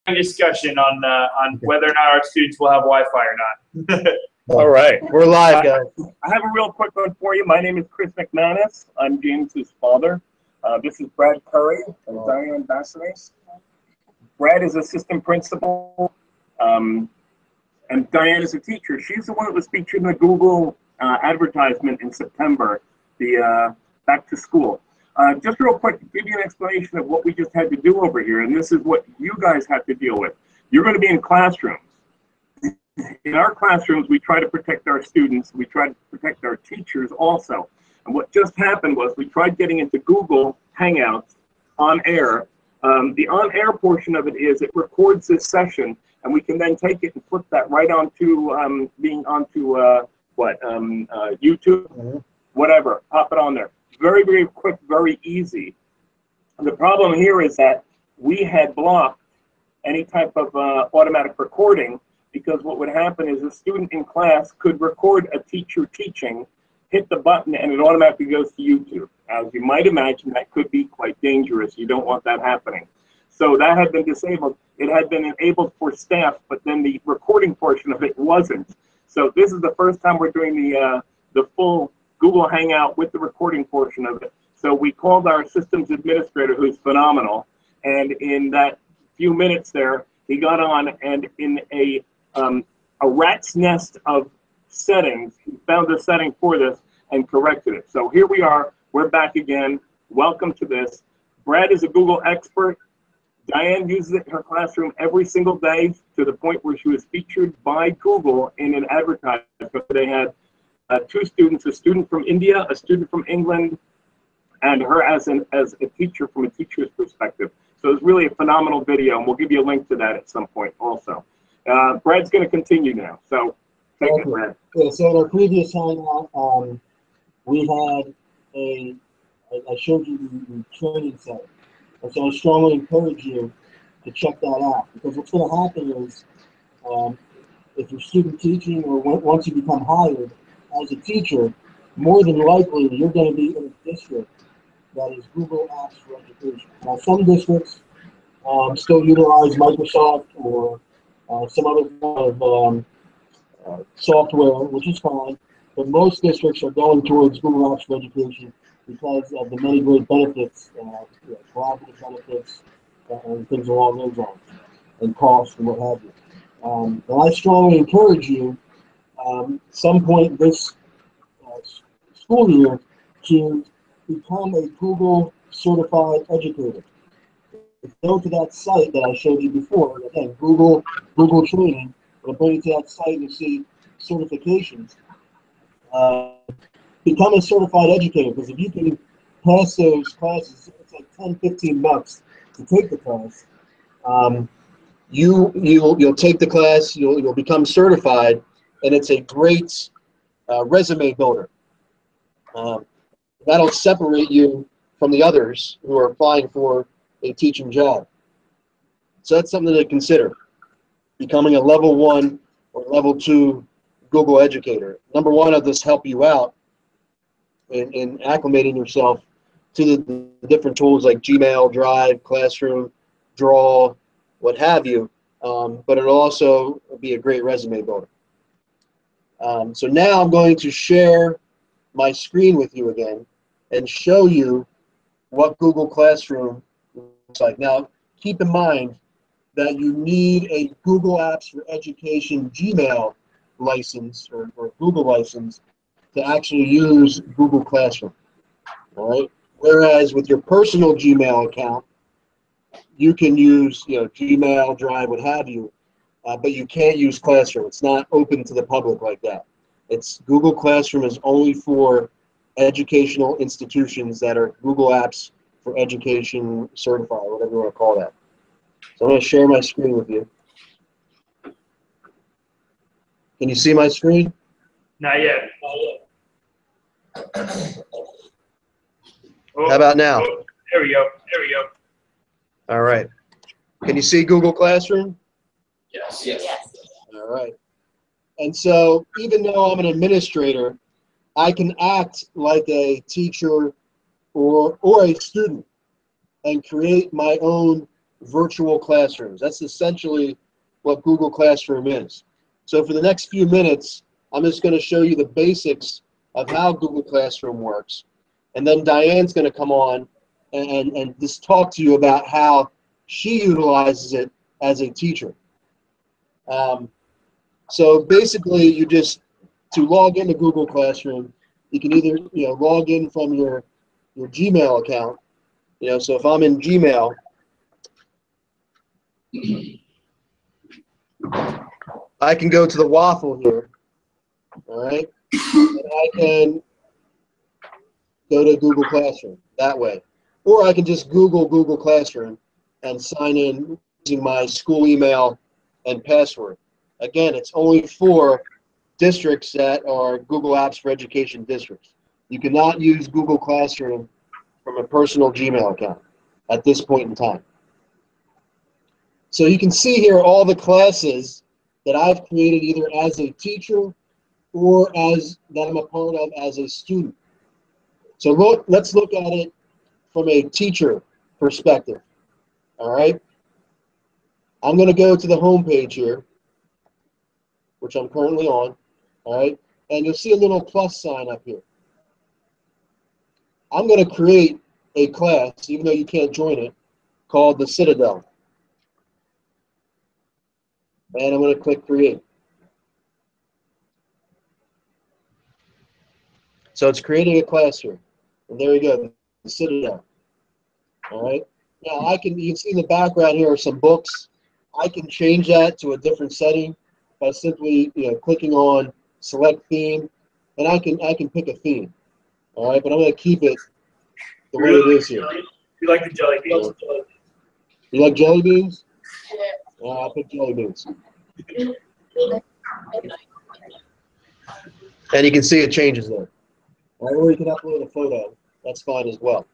discussion on whether or not our students will have Wi-Fi or not. All right, we're live, guys. I have a real quick one for you. My name is Chris McManus. I'm James's father. This is Brad Curry and Diane Bassines. Brad is assistant principal, and Diane is a teacher. She's the one that was featured in the Google advertisement in September, the back to school. Just real quick, to give you an explanation of what we just had to do over here, and this is what you guys have to deal with. You're going to be in classrooms. In our classrooms, we try to protect our students. We try to protect our teachers also. And what just happened was we tried getting into Google Hangouts on air. The on-air portion of it is it records this session, and we can then take it and flip that right onto YouTube, whatever, pop it on there. Very, very quick, very easy. The problem here is that we had blocked any type of automatic recording, because what would happen is a student in class could record a teacher teaching, hit the button, and it automatically goes to YouTube. As you might imagine, that could be quite dangerous. You don't want that happening. So that had been disabled. It had been enabled for staff, but then the recording portion of it wasn't. So this is the first time we're doing the full Google Hangout with the recording portion of it. So we called our systems administrator, who's phenomenal, and in that few minutes there, he got on, and in a rat's nest of settings, he found the setting for this and corrected it. So here we are, we're back again. Welcome to this. Brad is a Google expert. Diane uses it in her classroom every single day, to the point where she was featured by Google in an advertisement. They had two students, a student from India, a student from England, and her as a teacher from a teacher's perspective. So it's really a phenomenal video, and we'll give you a link to that at some point also. Brad's going to continue now, so take it, Brad. Yeah, so in our previous Hangout, we had I showed you the training center. And so I strongly encourage you to check that out, because what's going to happen is if you're student teaching, or once you become hired as a teacher, more than likely you're going to be in a district that is Google Apps for Education. Now, some districts still utilize Microsoft or some other kind of software, which is fine, but most districts are going towards Google Apps for Education because of the many great benefits, collaborative benefits, and things along those lines, and cost and what have you. And I strongly encourage you, some point this school year, to become a Google certified educator. If you go to that site that I showed you before, again, Google training, it'll bring you to that site and see certifications. Become a certified educator, because if you can pass those classes, it's like 10, 15 bucks to take the class. You'll take the class, you'll become certified, and it's a great resume builder. That'll separate you from the others who are applying for a teaching job. So that's something to consider, becoming a level 1 or level 2 Google educator. Number one, I'll just help you out in acclimating yourself to the different tools like Gmail, Drive, Classroom, Draw, what have you, but it'll also be a great resume builder. So now I'm going to share my screen with you again and show you what Google Classroom looks like. Now, keep in mind that you need a Google Apps for Education Gmail license or Google license to actually use Google Classroom. All right. Whereas with your personal Gmail account, you can use Gmail, Drive, what have you, but you can't use Classroom. It's not open to the public like that. It's Google Classroom is only for educational institutions that are Google Apps for Education certified, whatever you want to call that. So I'm going to share my screen with you. Can you see my screen? Not yet. How about now? There we go. There we go. All right. Can you see Google Classroom? Yes. Yes. All right. And so even though I'm an administrator, I can act like a teacher or a student and create my own virtual classrooms. That's essentially what Google Classroom is. So for the next few minutes, I'm just going to show you the basics of how Google Classroom works. And then Diane's going to come on and just talk to you about how she utilizes it as a teacher. So basically, you just, to log into Google Classroom, you can either log in from your Gmail account. So if I'm in Gmail, I can go to the waffle here, all right? And I can go to Google Classroom that way. Or I can just Google Google Classroom and sign in using my school email and password. Again, it's only for districts that are Google Apps for Education districts. You cannot use Google Classroom from a personal Gmail account at this point in time. So you can see here all the classes that I've created either as a teacher or that I'm a part of as a student. So let's look at it from a teacher perspective. All right. I'm going to go to the home page here, which I'm currently on. All right. And you'll see a little plus sign up here. I'm going to create a class, even though you can't join it, called the Citadel. And I'm going to click create. So it's creating a class here. And there you go, the Citadel. All right. Now you can see in the background here are some books. I can change that to a different setting by simply clicking on select theme, and I can pick a theme. All right, but I'm going to keep it the way it is here. You like the jelly beans? You like jelly beans? I'll pick jelly beans. And you can see it changes there. Or you can upload a photo. That's fine as well.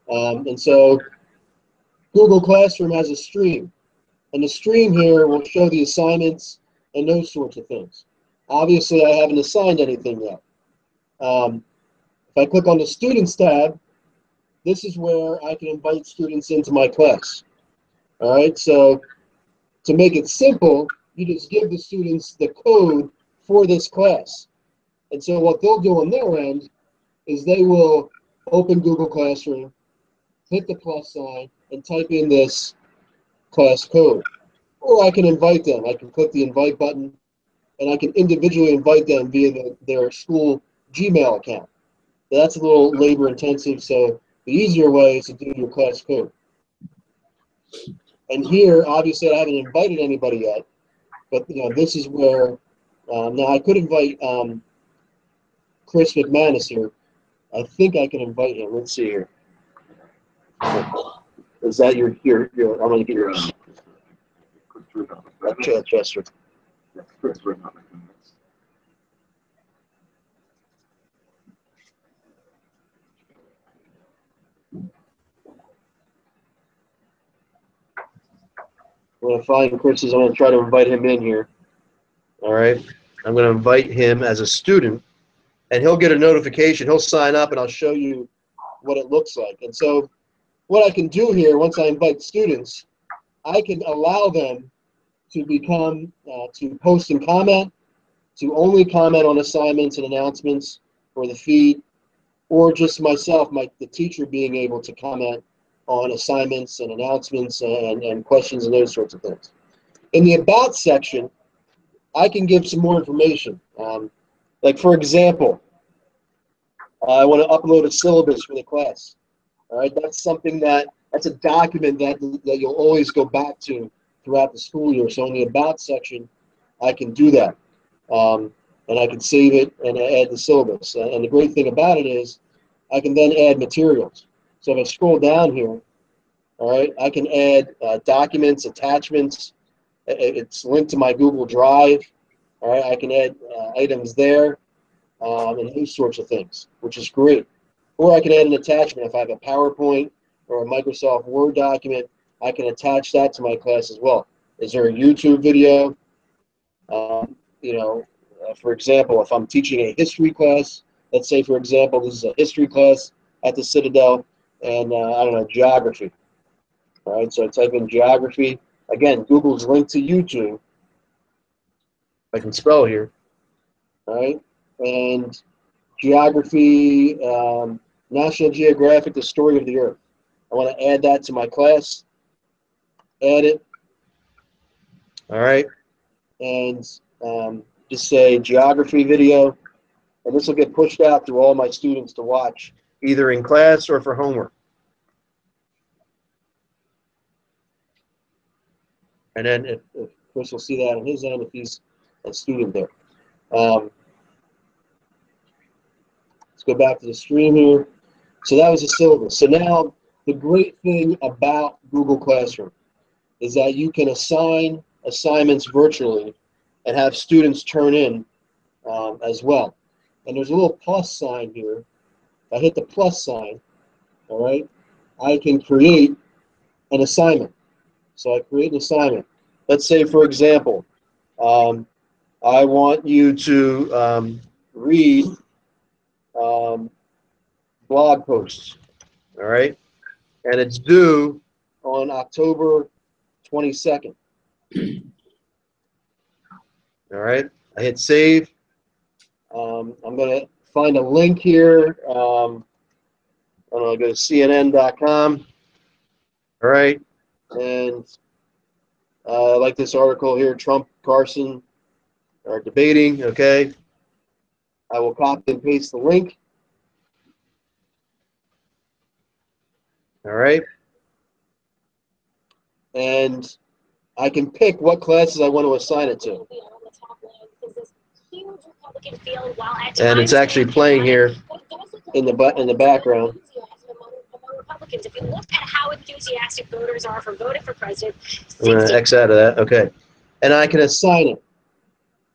And so Google Classroom has a stream. And the stream here will show the assignments and those sorts of things. Obviously, I haven't assigned anything yet. If I click on the Students tab, this is where I can invite students into my class. All right, so to make it simple, you just give the students the code for this class. And so what they'll do on their end is they will open Google Classroom, hit the plus sign, and type in this class code. Or I can invite them. I can click the invite button, and I can individually invite them via their school Gmail account. That's a little labor intensive, so the easier way is to do your class code. And here, obviously, I haven't invited anybody yet, but this is where, now I could invite Chris McManus here. I think I can invite him. Let's see here. Is that your I'm going to get your Chester. I'm going to find Chris's. I'm going to try to invite him in here. All right. I'm going to invite him as a student, and he'll get a notification. He'll sign up, and I'll show you what it looks like. And so what I can do here, once I invite students, I can allow them to become, to post and comment, to only comment on assignments and announcements for the feed, or just myself, the teacher, being able to comment on assignments and announcements and questions and those sorts of things. In the About section, I can give some more information. Like, for example, I want to upload a syllabus for the class. All right, that's something that's a document that you'll always go back to throughout the school year. So in the About section, I can do that. And I can save it and add the syllabus. And the great thing about it is I can then add materials. So if I scroll down here, all right, I can add documents, attachments. It's linked to my Google Drive. All right, I can add items there and those sorts of things, which is great. Or I can add an attachment. If I have a PowerPoint or a Microsoft Word document, I can attach that to my class as well. Is there a YouTube video? For example, if I'm teaching a history class, let's say, for example, this is a history class at the Citadel, and I don't know, geography. All right, so I type in geography. Again, Google's linked to YouTube. I can spell here. All right, and geography, National Geographic, the story of the Earth. I want to add that to my class. Add it. All right, and just say geography video, and this will get pushed out to all my students to watch, either in class or for homework. And then if Chris will see that on his end if he's a student there. Let's go back to the screen here. So that was the syllabus. So now the great thing about Google Classroom is that you can assign assignments virtually and have students turn in as well. And there's a little plus sign here. If I hit the plus sign, all right, I can create an assignment. So I create an assignment. Let's say, for example, I want you to read blog posts, all right? And it's due on October 22nd. All right, I hit save. I'm going to find a link here. I'm going to go to CNN.com. All right, and I like this article here, Trump, Carson are debating, okay? I will copy and paste the link. All right. And I can pick what classes I want to assign it to. And it's actually playing here in the background. Republicans, if you look at how enthusiastic voters are for voting for president, I'm going to X out of that. Okay. And I can assign it.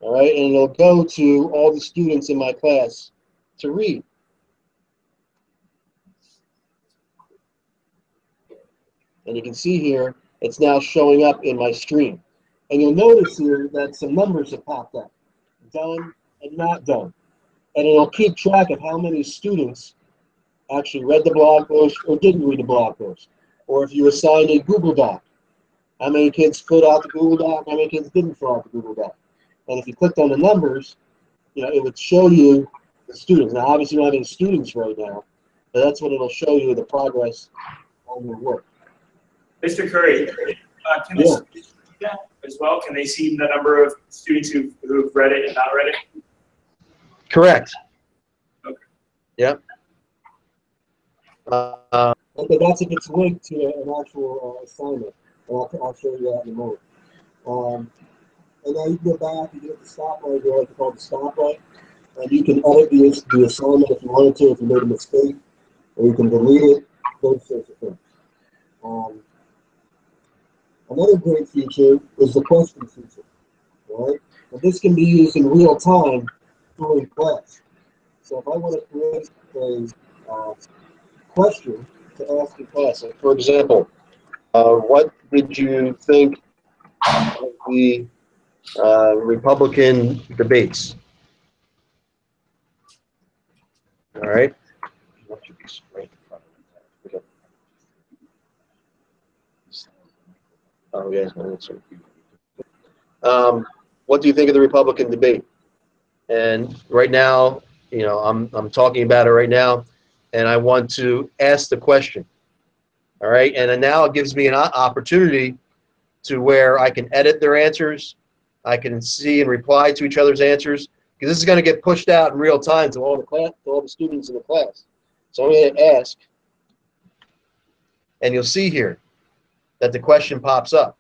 All right. And it'll go to all the students in my class to read. And you can see here, it's now showing up in my stream. And you'll notice here that some numbers have popped up. Done and not done. And it'll keep track of how many students actually read the blog post or didn't read the blog post. Or if you assigned a Google Doc, how many kids filled out the Google Doc, how many kids didn't fill out the Google Doc. And if you clicked on the numbers, you know, it would show you the students. Now, obviously, we don't have any students right now, but that's what it'll show you, the progress on your work. Mr. Curry, can the students see that as well? Can they see the number of students who've read it and not read it? Correct. Okay. Yep. Okay, that's if it's linked to an actual assignment. And I'll show you that in a moment. And now you can go back, you get the stoplight, you like to call it the stoplight, and you can edit the assignment if you wanted to, if you made a mistake, or you can delete it, those sorts of things. Another great feature is the question feature, right? And this can be used in real time during class. So if I want to create a question to ask in class, like for example, what did you think of the Republican debates? All right. Oh, yes, what do you think of the Republican debate? And right now, you know, I'm talking about it right now, and I want to ask the question. All right, and then now it gives me an opportunity to where I can edit their answers, I can see and reply to each other's answers, because this is going to get pushed out in real time to all the class, to all the students in the class. So I'm going to ask, and you'll see here that the question pops up.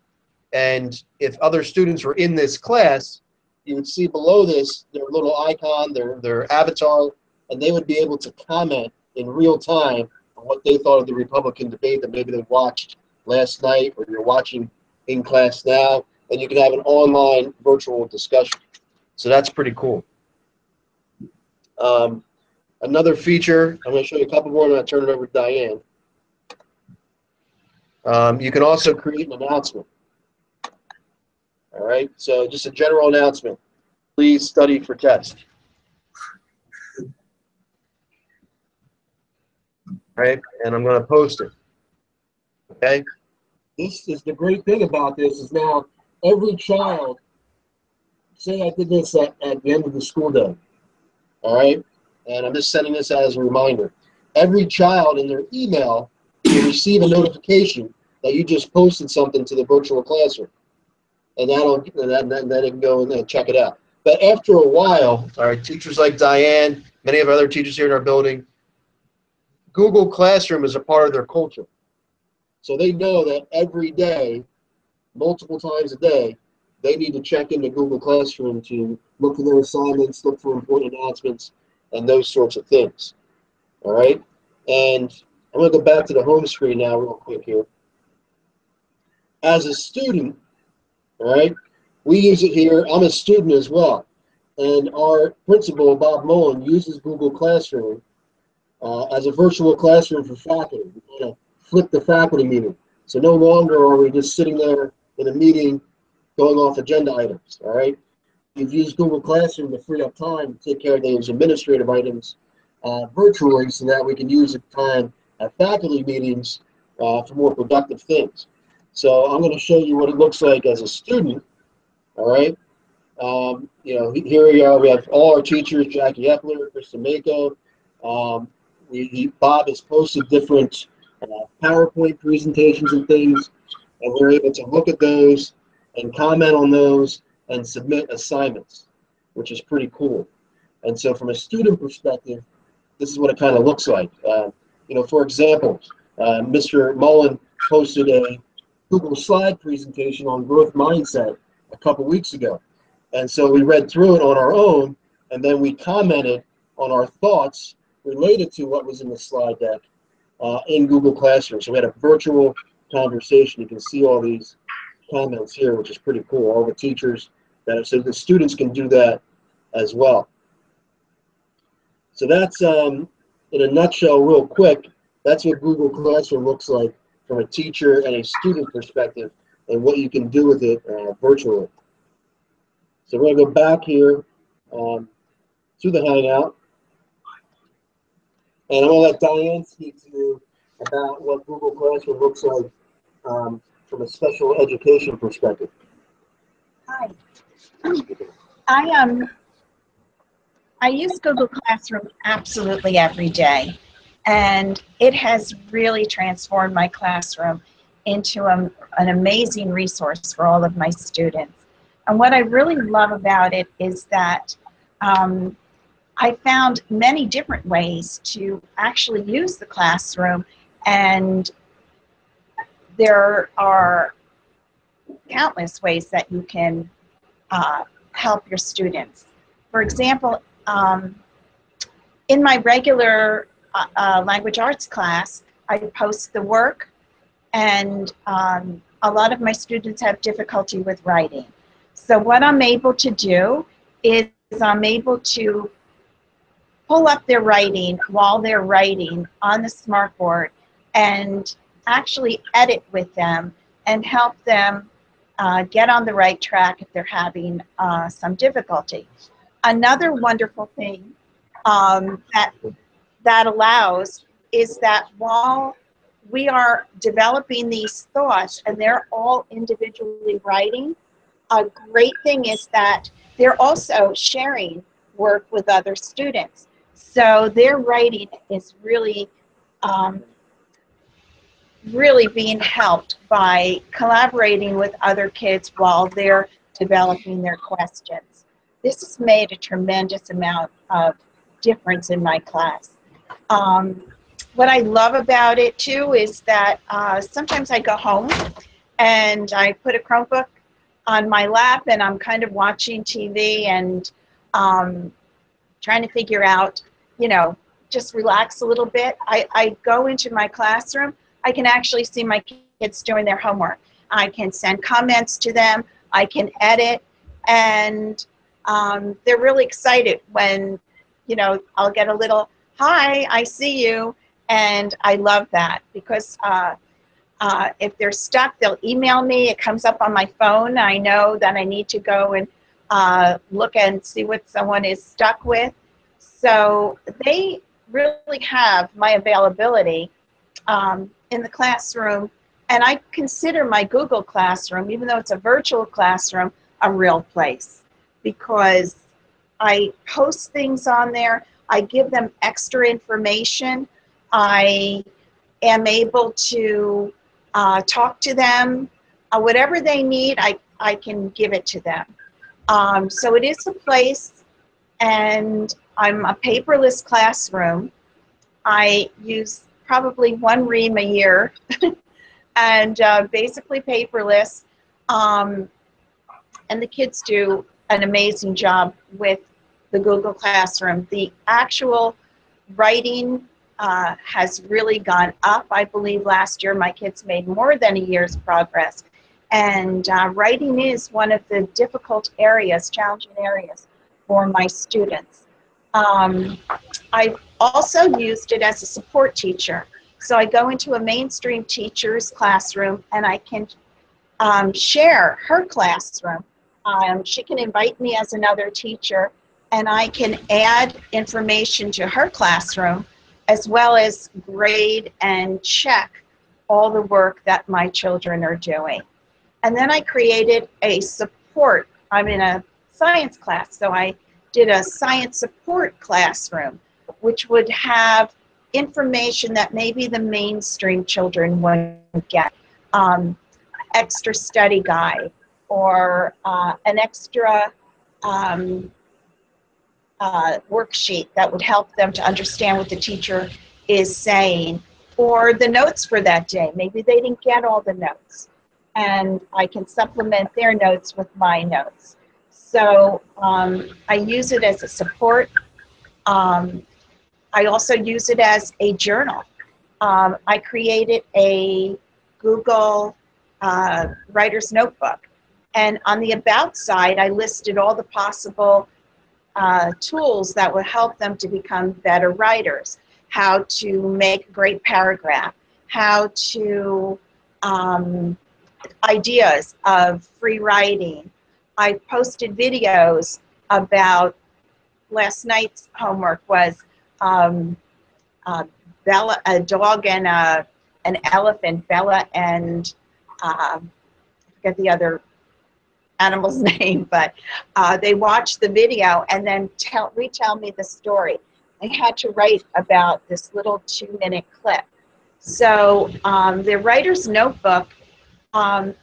And if other students were in this class, you would see below this their little icon, their avatar, and they would be able to comment in real time on what they thought of the Republican debate that maybe they watched last night or you're watching in class now, and you can have an online virtual discussion. So that's pretty cool. Another feature, I'm going to show you a couple more, and I'm going to turn it over to Diane. You can also create an announcement. All right, so just a general announcement. Please study for test. All right, and I'm going to post it. Okay, This is the great thing about this is now every child, say I did this at the end of the school day, all right? And I'm just sending this out as a reminder. Every child in their email will receive a notification that you just posted something to the virtual classroom. And then they can go and check it out. But after a while, all right, teachers like Diane, many of our other teachers here in our building, Google Classroom is a part of their culture. So they know that every day, multiple times a day, they need to check into Google Classroom to look for their assignments, look for important announcements, and those sorts of things. All right? And I'm going to go back to the home screen now real quick here. As a student, all right, we use it here. I'm a student as well. And our principal, Bob Mullen, uses Google Classroom as a virtual classroom for faculty. We kind of flip the faculty meeting. So no longer are we just sitting there in a meeting going off agenda items, all right? We've used Google Classroom to free up time to take care of those administrative items virtually so that we can use the time at faculty meetings for more productive things. So I'm going to show you what it looks like as a student, all right? You know, here we are. We have all our teachers, Jackie Epler, Kristen Mako. Bob has posted different PowerPoint presentations and things, and we're able to look at those and comment on those and submit assignments, which is pretty cool. And so from a student perspective, this is what it kind of looks like. You know, for example, Mr. Mullen posted a Google slide presentation on growth mindset a couple weeks ago. And so we read through it on our own, and then we commented on our thoughts related to what was in the slide deck in Google Classroom. So we had a virtual conversation. You can see all these comments here, which is pretty cool. All the teachers so the students can do that as well. So that's, in a nutshell, real quick, that's what Google Classroom looks like from a teacher and a student perspective and what you can do with it virtually. So we're going to go back here to the Hangout. And I'm going to let Diane speak to you about what Google Classroom looks like from a special education perspective. Hi. I use Google Classroom absolutely every day, and it has really transformed my classroom into an amazing resource for all of my students. And what I really love about it is that I found many different ways to actually use the classroom, and there are countless ways that you can help your students. For example, in my regular language arts class, I post the work, and a lot of my students have difficulty with writing. So what I'm able to do is I'm able to pull up their writing while they're writing on the smartboard and actually edit with them and help them get on the right track if they're having some difficulty. Another wonderful thing that allows is that while we are developing these thoughts and they're all individually writing, a great thing is that they're also sharing work with other students. So their writing is really, really being helped by collaborating with other kids while they're developing their questions. This has made a tremendous amount of difference in my class. What I love about it too is that sometimes I go home and I put a Chromebook on my lap and I'm kind of watching TV and trying to figure out, you know, just relax a little bit. I go into my classroom. I can actually see my kids doing their homework. I can send comments to them. I can edit, and they're really excited when, you know, I'll get a little, hi, I see you, and I love that because if they're stuck, they'll email me. It comes up on my phone. I know that I need to go and look and see what someone is stuck with. So they really have my availability in the classroom And I consider my Google Classroom, even though it's a virtual classroom, a real place, because I post things on there. I give them extra information. I am able to talk to them. Whatever they need, I can give it to them. So it is a place, and I'm a paperless classroom. I use probably one ream a year, and basically paperless. And the kids do an amazing job with the Google Classroom. The actual writing has really gone up. I believe last year my kids made more than a year's progress. And writing is one of the difficult areas, challenging areas for my students. I've also used it as a support teacher. So I go into a mainstream teacher's classroom and I can share her classroom. She can invite me as another teacher, and I can add information to her classroom as well as grade and check all the work that my children are doing. And then I created a support. I'm in a science class, so I did a science support classroom, which would have information that maybe the mainstream children wouldn't get. Extra study guide, or an extra worksheet that would help them to understand what the teacher is saying, or the notes for that day. Maybe they didn't get all the notes, and I can supplement their notes with my notes. So I use it as a support. I also use it as a journal. I created a Google writer's notebook, and on the about side I listed all the possible tools that would help them to become better writers, how to make a great paragraph, how to ideas of free writing. I posted videos about, last night's homework was Bella, a dog and an elephant, Bella and I forget the other animal's name, but they watched the video and then retell me the story. I had to write about this little 2-minute clip. So the writer's notebook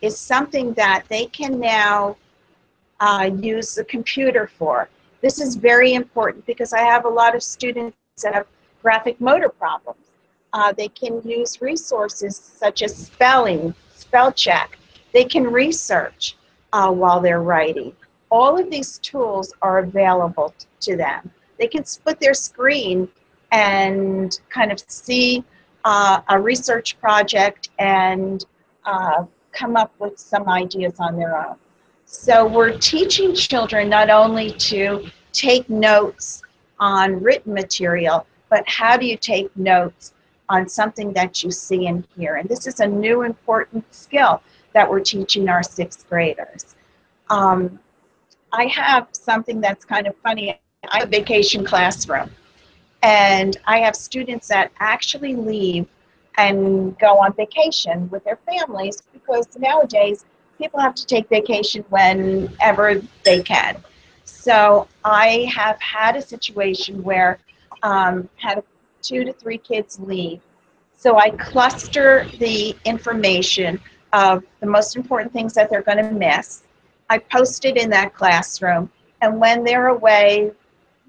is something that they can now use the computer for. This is very important because I have a lot of students that have graphic motor problems. They can use resources such as spelling, spell check. They can research while they're writing. All of these tools are available to them. They can split their screen and kind of see a research project and come up with some ideas on their own. So we're teaching children not only to take notes on written material, but how do you take notes on something that you see and hear? And this is a new important skill that we're teaching our 6th graders. I have something that's kind of funny. I have a vacation classroom, and I have students that actually leave and go on vacation with their families, because nowadays people have to take vacation whenever they can. So I have had a situation where had 2 to 3 kids leave. So I cluster the information of the most important things that they're going to miss. I post it in that classroom, and when they're away,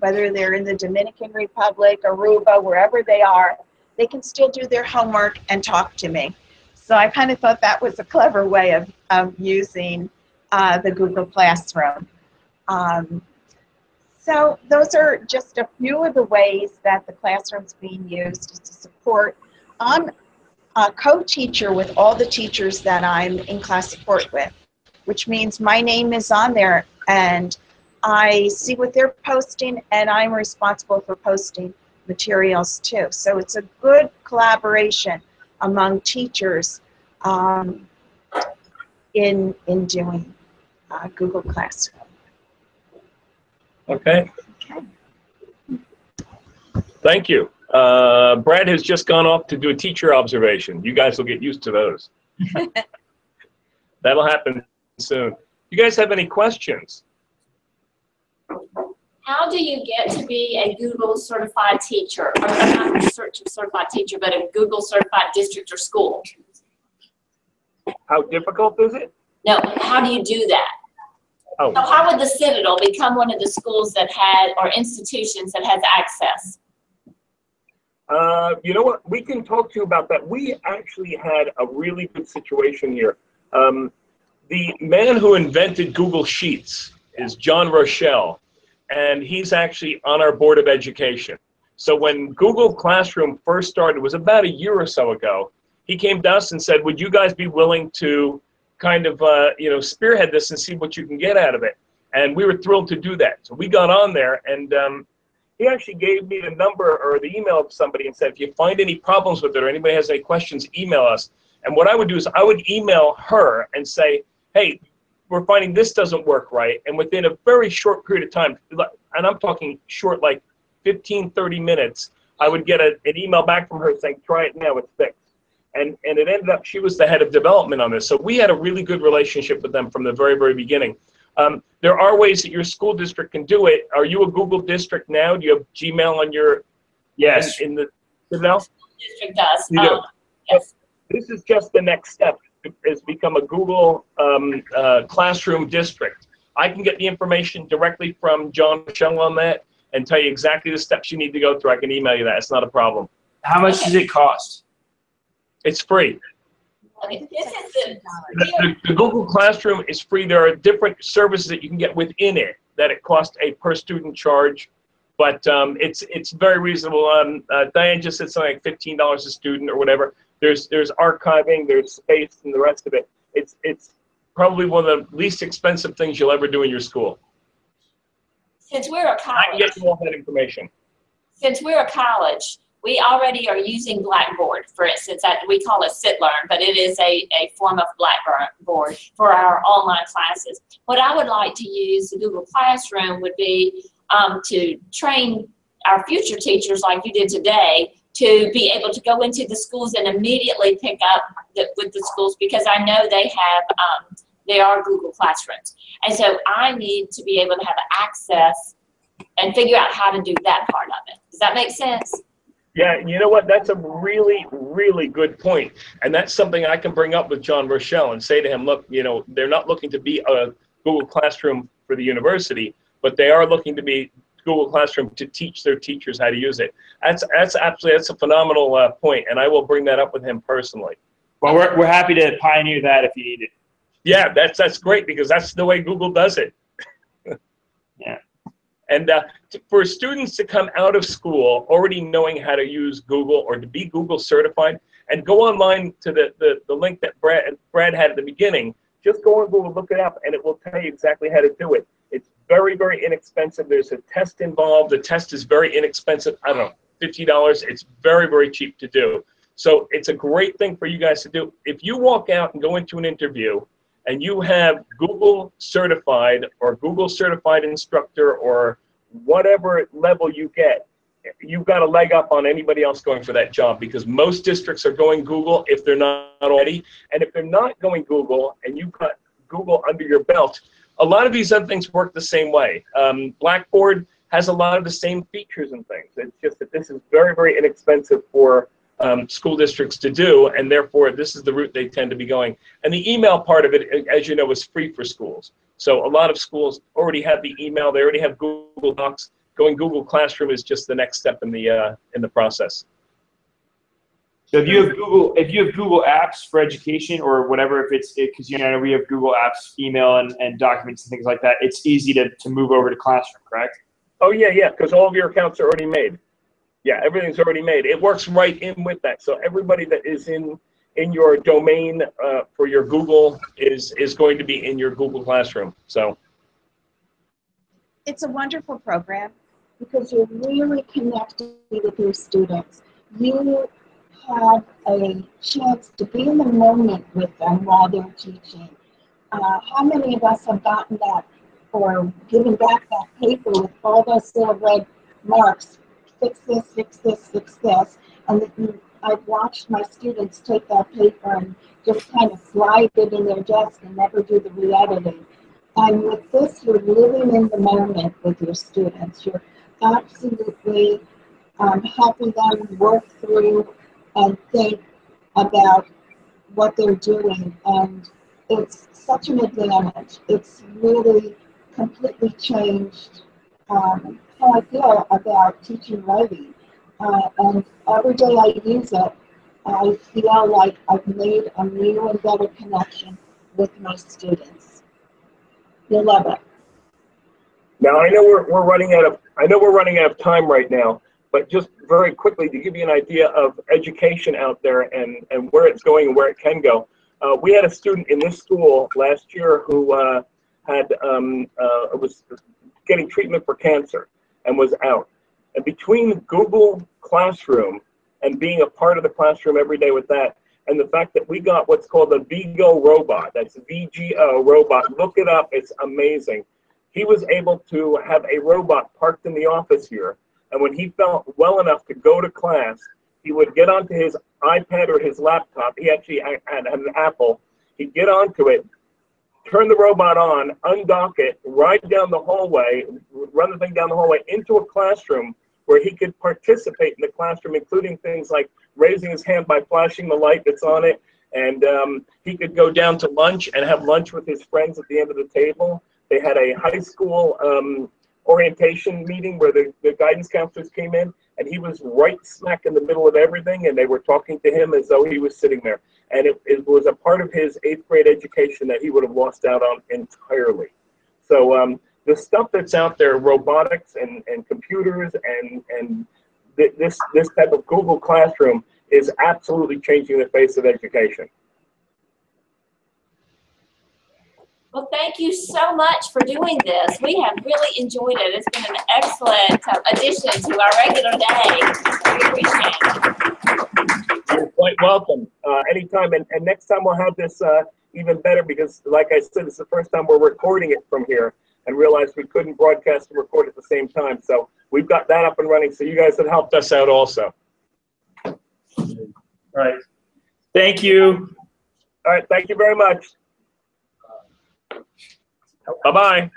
whether they're in the Dominican Republic, Aruba, wherever they are, they can still do their homework and talk to me. So I kind of thought that was a clever way of using the Google Classroom. So those are just a few of the ways that the classroom's being used to support. I'm a co-teacher with all the teachers that I'm in class support with, which means my name is on there, and I see what they're posting, and I'm responsible for posting materials too. So it's a good collaboration among teachers in doing Google Classroom. Okay. Okay. Thank you. Brad has just gone off to do a teacher observation. You guys will get used to those. That'll happen soon. You guys have any questions? How do you get to be a Google certified teacher? Or not a certified teacher, but a Google certified district or school? How difficult is it? No, how do you do that? Oh. So how would the Citadel become one of the schools that had, or institutions that has access? You know what? We can talk to you about that. We actually had a really good situation here. The man who invented Google Sheets is John Rochelle, and he's actually on our Board of Education. So when Google Classroom first started, it was about a year or so ago, he came to us and said, would you guys be willing to kind of, spearhead this and see what you can get out of it? And we were thrilled to do that. So we got on there, and he actually gave me the number or the email of somebody and said, if you find any problems with it or anybody has any questions, email us. And what I would do is I would email her and say, hey, we're finding this doesn't work right. And within a very short period of time, and I'm talking short, like 15, 30 minutes, I would get an email back from her saying, try it now, it's fixed. And it ended up, she was the head of development on this. So we had a really good relationship with them from the very, very beginning. There are ways that your school district can do it. Are you a Google district now? Do you have Gmail on your, Yes. in the Citadel? District does. You do. Yes. This is just the next step, is become a Google Classroom district. I can get the information directly from John Rochelle on that and tell you exactly the steps you need to go through. I can email you that. It's not a problem. How much does it cost? It's free. Okay, this is The Google Classroom is free. There are different services that you can get within it that it costs a per student charge, but it's very reasonable. Diane just said something like $15 a student or whatever. There's archiving, there's space, and the rest of it. It's probably one of the least expensive things you'll ever do in your school. since we're a I can college, get you all that information. since we're a college, we already are using Blackboard, for instance. We call it SitLearn, but it is a form of Blackboard for our online classes. What I would like to use the Google Classroom would be to train our future teachers like you did today to be able to go into the schools and immediately pick up with the schools, because I know they are Google Classrooms. And so I need to be able to have access and figure out how to do that part of it. Does that make sense? Yeah, you know what? That's a really, really good point. And that's something I can bring up with John Rochelle and say to him, look, they're not looking to be a Google Classroom for the university, but they are looking to be Google Classroom to teach their teachers how to use it. That's a phenomenal point, and I will bring that up with him personally. Well, we're happy to pioneer that if you need it. Yeah, that's great, because that's the way Google does it. Yeah. And for students to come out of school already knowing how to use Google or to be Google certified, and go online to the link that Brad had at the beginning, just go on Google, look it up, and it will tell you exactly how to do it. It's very, very inexpensive. There's a test involved. The test is very inexpensive. I don't know, $50. It's very, very cheap to do. So it's a great thing for you guys to do. If you walk out and go into an interview and you have Google certified or Google certified instructor or whatever level you get, you've got a leg up on anybody else going for that job, because most districts are going Google if they're not already. And if they're not going Google and you've got Google under your belt, a lot of these other things work the same way. Blackboard has a lot of the same features and things. It's just that this is very, very inexpensive for school districts to do, and therefore this is the route they tend to be going. And the email part of it, as you know, is free for schools. So a lot of schools already have the email. They already have Google Docs. Going Google Classroom is just the next step in the process. So if you have Google Apps for education or whatever, because we have Google Apps, email and documents and things like that, it's easy to move over to Classroom, correct? Oh yeah, because all of your accounts are already made. Yeah, everything's already made. It works right in with that. So everybody that is in your domain for your Google is going to be in your Google Classroom. So It's a wonderful program because you're really connected with your students. You have a chance to be in the moment with them while they're teaching. How many of us have gotten that or given back that paper with all those little red marks, fix this, fix this, fix this, and I've watched my students take that paper and just kind of slide it in their desk and never do the re-editing. And with this, you're living in the moment with your students. You're absolutely helping them work through and think about what they're doing. And it's such an advantage. It's really completely changed how I feel about teaching writing. And every day I use it, I feel like I've made a new and better connection with my students. You'll love it. Now I know we're running out of time right now, but just very quickly to give you an idea of education out there and where it's going and where it can go. We had a student in this school last year who was getting treatment for cancer and was out. And between Google Classroom and being a part of the classroom every day with that, and the fact that we got what's called a Vigo robot, that's VGO robot, look it up, it's amazing. He was able to have a robot parked in the office here, and when he felt well enough to go to class, he would get onto his iPad or his laptop. He actually had an Apple. He'd get onto it, turn the robot on, undock it, ride down the hallway, run the thing down the hallway into a classroom where he could participate in the classroom, including things like raising his hand by flashing the light that's on it. And he could go down to lunch and have lunch with his friends at the end of the table. They had a high school orientation meeting where the guidance counselors came in, and he was right smack in the middle of everything, and they were talking to him as though he was sitting there. And it was a part of his 8th grade education that he would have lost out on entirely. So the stuff that's out there, robotics and computers and this type of Google Classroom is absolutely changing the face of education. Well, thank you so much for doing this. We have really enjoyed it. It's been an excellent addition to our regular day. We appreciate it. You're quite welcome. Anytime. And next time we'll have this even better because, like I said, it's the first time we're recording it from here and realized we couldn't broadcast and record at the same time. So we've got that up and running. So you guys have helped us out also. All right. Thank you. All right. Thank you very much. Bye-bye.